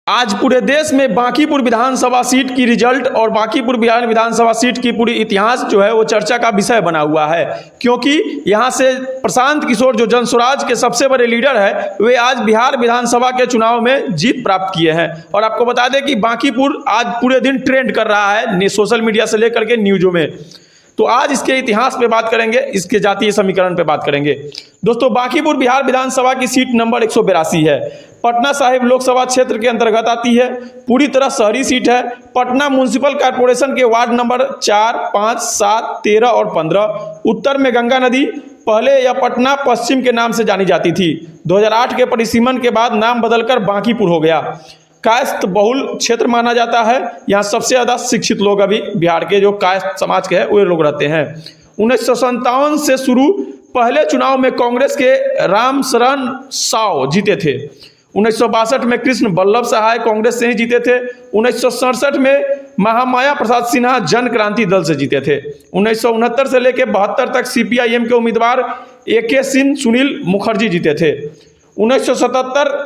आज पूरे देश में बांकीपुर विधानसभा सीट की रिजल्ट और बांकीपुर विधानसभा सीट की पूरी इतिहास जो है वो चर्चा का विषय बना हुआ है, क्योंकि यहाँ से प्रशांत किशोर जो जनस्वराज के सबसे बड़े लीडर है वे आज बिहार विधानसभा के चुनाव में जीत प्राप्त किए हैं। और आपको बता दें कि बांकीपुर आज पूरे दिन ट्रेंड कर रहा है सोशल मीडिया से लेकर के न्यूज़ों में। तो आज इसके इतिहास पे बात करेंगे, इसके जातीय समीकरण पे बात करेंगे। दोस्तों, बांकीपुर बिहार विधानसभा की सीट नंबर 182 है, पटना साहिब लोकसभा क्षेत्र के अंतर्गत आती है, पूरी तरह शहरी सीट है। पटना म्युनिसिपल कॉर्पोरेशन के वार्ड नंबर 4, 5, 7, 13 और 15। उत्तर में गंगा नदी, पहले यह पटना पश्चिम के नाम से जानी जाती थी। 2008 के परिसीमन के बाद नाम बदलकर बांकीपुर हो गया। कायस्थ बहुल क्षेत्र माना जाता है, यहाँ सबसे ज़्यादा शिक्षित लोग अभी बिहार के जो कायस्थ समाज के हैं वे लोग रहते हैं। 1957 से शुरू पहले चुनाव में कांग्रेस के राम शरण साव जीते थे। 1962 में कृष्ण बल्लभ सहाय कांग्रेस से ही जीते थे। 1967 में महामाया प्रसाद सिन्हा जन क्रांति दल से जीते थे। 1969 से लेकर 72 तक सीपीआईएम के उम्मीदवार AK सिंह सुनील मुखर्जी जीते थे। 1977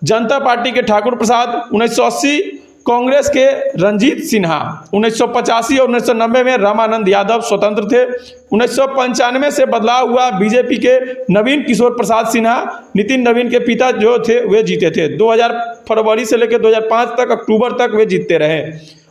जनता पार्टी के ठाकुर प्रसाद, 1980 कांग्रेस के रंजीत सिन्हा, 1985 और 1990 में रामानंद यादव स्वतंत्र थे। 1995 से बदलाव हुआ, बीजेपी के नवीन किशोर प्रसाद सिन्हा, नितिन नवीन के पिता जो थे वे जीते थे। 2000 फरवरी से लेकर 2005 तक अक्टूबर तक वे जीतते रहे।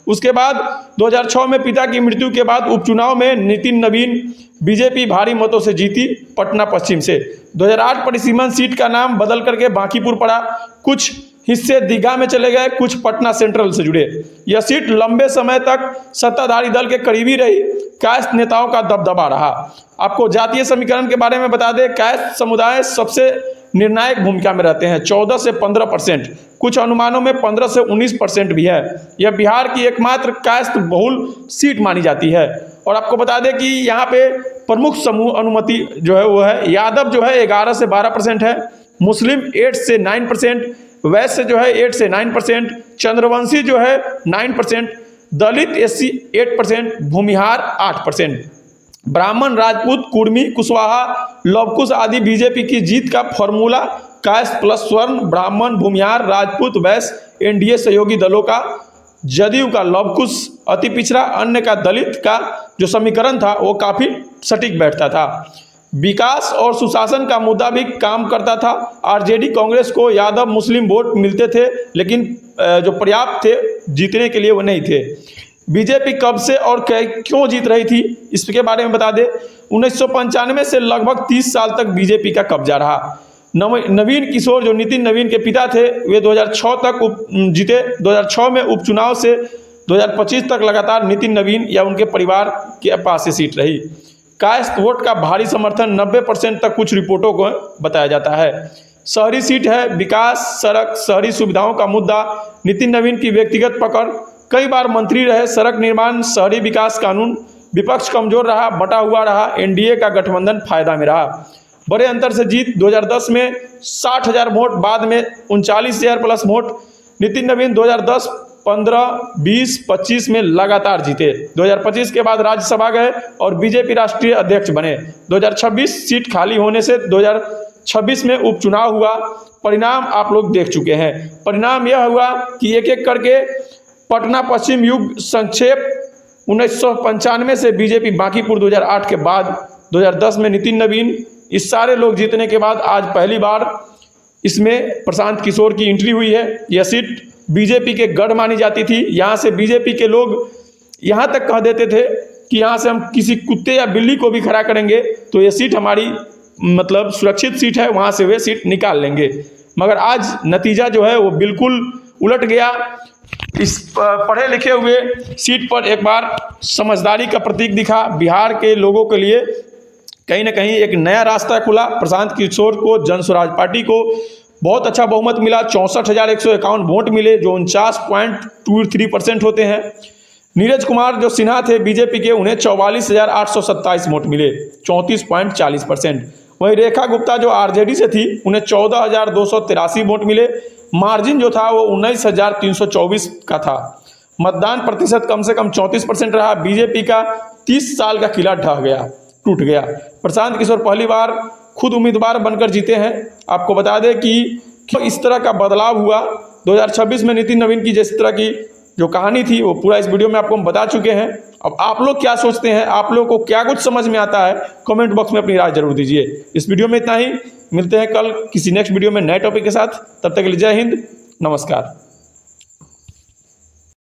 उसके बाद 2006 में पिता की मृत्यु के बाद उपचुनाव में नितिन नवीन बीजेपी भारी मतों से जीती पटना पश्चिम से। 2008 परिसीमन सीट का नाम बदल करके बांकीपुर पड़ा। कुछ हिस्से दीघा में चले गए, कुछ पटना सेंट्रल से जुड़े। यह सीट लंबे समय तक सत्ताधारी दल के करीबी रही। कायस्थ नेताओं का दबदबा रहा। आपको जातीय समीकरण के बारे में बता दें, कायस्थ समुदाय सबसे निर्णायक भूमिका में रहते हैं, 14 से 15%, कुछ अनुमानों में 15 से 19% भी है। यह बिहार की एकमात्र कायस्थ बहुल सीट मानी जाती है। और आपको बता दें कि यहाँ पे प्रमुख समूह अनुमति जो है वो है, यादव जो है 11 से 12% है, मुस्लिम 8 से 9%, वैश्य जो है 8 से 9%, चंद्रवंशी जो है 9%, दलित SC 8%, भूमिहार 8%। ब्राह्मण, राजपूत, कुर्मी, कुशवाहा, लवकुश आदि बीजेपी की जीत का फॉर्मूला कायस्थ प्लस स्वर्ण, ब्राह्मण, भूमिहार, राजपूत, वैश्य एनडीए सहयोगी दलों का, जदयू का लवकुश, अति पिछड़ा, अन्य का दलित का जो समीकरण था वो काफ़ी सटीक बैठता था। विकास और सुशासन का मुद्दा भी काम करता था। आरजेडी कांग्रेस को यादव मुस्लिम वोट मिलते थे, लेकिन जो पर्याप्त थे जीतने के लिए वो नहीं थे। बीजेपी कब से और क्यों जीत रही थी इसके बारे में बता दें। 1995 से लगभग 30 साल तक बीजेपी का कब्जा रहा। नवीन किशोर जो नितिन नवीन के पिता थे वे 2006 तक जीते। 2006 में उपचुनाव से 2025 तक लगातार नितिन नवीन या उनके परिवार के पास से सीट रही। कायस्थ वोट का भारी समर्थन 90% तक कुछ रिपोर्टों को बताया जाता है। शहरी सीट है, विकास, सड़क, शहरी सुविधाओं का मुद्दा, नितिन नवीन की व्यक्तिगत पकड़, कई बार मंत्री रहे, सड़क निर्माण, शहरी विकास कानून, विपक्ष कमजोर रहा, बटा हुआ रहा, एनडीए का गठबंधन फायदा में रहा। बड़े अंतर से जीत, 2010 में 60,000 वोट, बाद में 39,000 प्लस वोट। नितिन नवीन 2010, 15, 20, 25 में लगातार जीते। 2025 के बाद राज्यसभा गए और बीजेपी राष्ट्रीय अध्यक्ष बने। 2026 सीट खाली होने से 2026 में उपचुनाव हुआ। परिणाम आप लोग देख चुके हैं। परिणाम यह हुआ कि एक एक करके पटना पश्चिम युग संक्षेप 1995 से बीजेपी बांकीपुर, 2008 के बाद 2010 में नितिन नवीन, इस सारे लोग जीतने के बाद आज पहली बार इसमें प्रशांत किशोर की एंट्री हुई है। यह सीट बीजेपी के गढ़ मानी जाती थी। यहाँ से बीजेपी के लोग यहाँ तक कह देते थे कि यहाँ से हम किसी कुत्ते या बिल्ली को भी खड़ा करेंगे तो ये सीट हमारी मतलब सुरक्षित सीट है, वहाँ से वे सीट निकाल लेंगे। मगर आज नतीजा जो है वो बिल्कुल उलट गया। इस पढ़े लिखे हुए सीट पर एक बार समझदारी का प्रतीक दिखा। बिहार के लोगों के लिए कहीं ना कहीं एक नया रास्ता खुला। प्रशांत किशोर को, जनस्वराज पार्टी को बहुत अच्छा बहुमत मिला। 64,151 वोट मिले जो 49.23% होते हैं। नीरज कुमार जो सिन्हा थे बीजेपी के, उन्हें 44,827 वोट मिले, 34.40%। वहीं रेखा गुप्ता जो आरजेडी से थी उन्हें 14,283 वोट मिले। मार्जिन जो था वो 19,324 का था। मतदान प्रतिशत कम से कम 34% रहा। बीजेपी का 30 साल का किला ढह गया, टूट गया। प्रशांत किशोर पहली बार खुद उम्मीदवार बनकर जीते हैं। आपको बता दें कि इस तरह का बदलाव हुआ 2026 में नितिन नवीन की जिस तरह की जो कहानी थी वो पूरा इस वीडियो में आपको हम बता चुके हैं। अब आप लोग क्या सोचते हैं, आप लोगों को क्या कुछ समझ में आता है, कमेंट बॉक्स में अपनी राय जरूर दीजिए। इस वीडियो में इतना ही, मिलते हैं कल किसी नेक्स्ट वीडियो में नए टॉपिक के साथ। तब तक के लिए जय हिंद, नमस्कार।